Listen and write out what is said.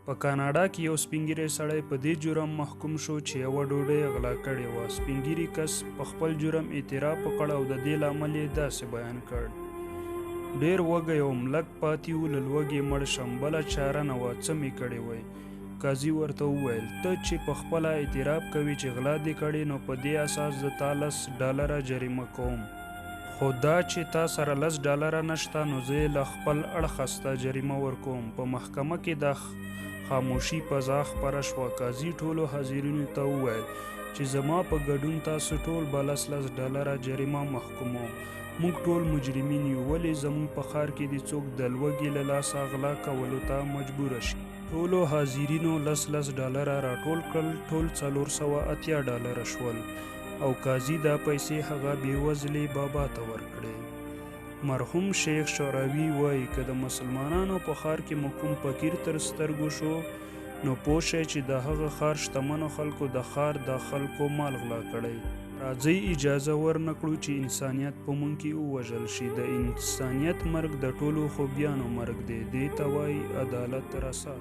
په کاناډا کې یو سپین ږیری سړی په دې جرم محکوم شو چې یوه ډوډۍ غلا کړې وه. سپین ږیري کس په خپل جرم اعتراف وکړ او د دې لامل یې داسې بیان کړ: ډېر وږی وم، لږ پاتې و له لوږې مړ شم، بله چاره نه وه، څه مې کړې وی؟ قاضي ورته وویل: ته چې په خپله اعتراف کوې چې غلا دې کړې، نو په دې اساس زه تا $10 جریمه کوم، خو دا چې تا سره $10 نشته، نو زه یې له خپل اړخه ستا جریمه ورکوم. په محکمه کې د خاموشي فضا خپره شوه. قاضي ټولو حاضرینو ته وویل چې زما په ګډون تاسو ټول به $10 جریمه محکوموم. موږ ټول مجرمین یو، ولې زموږ په ښار کې دې څوک د لوږې له لاسه غلا کولو ته مجبوره شي؟ ټولو حاضرینو $10 راټول کړل، ټول $480 شول، او قاضي دا پیسې هغه بېوزلې بابا ته ورکړې. مرحوم شیخ شعراوي وایي: که د مسلمانانو په ښار کې مو کوم فقیر تر سترګو شو، نو پوه شئ چې د هغه ښار شتمنو خلکو د ښار د خلکو مال غلا کړی. راځئ اجازه ورنکړو چې انسانیت په موږ کې ووژل شي. د انسانیت مرګ د ټولو خوبیانو مرګ دی. دې ته وایي عدالت رسا.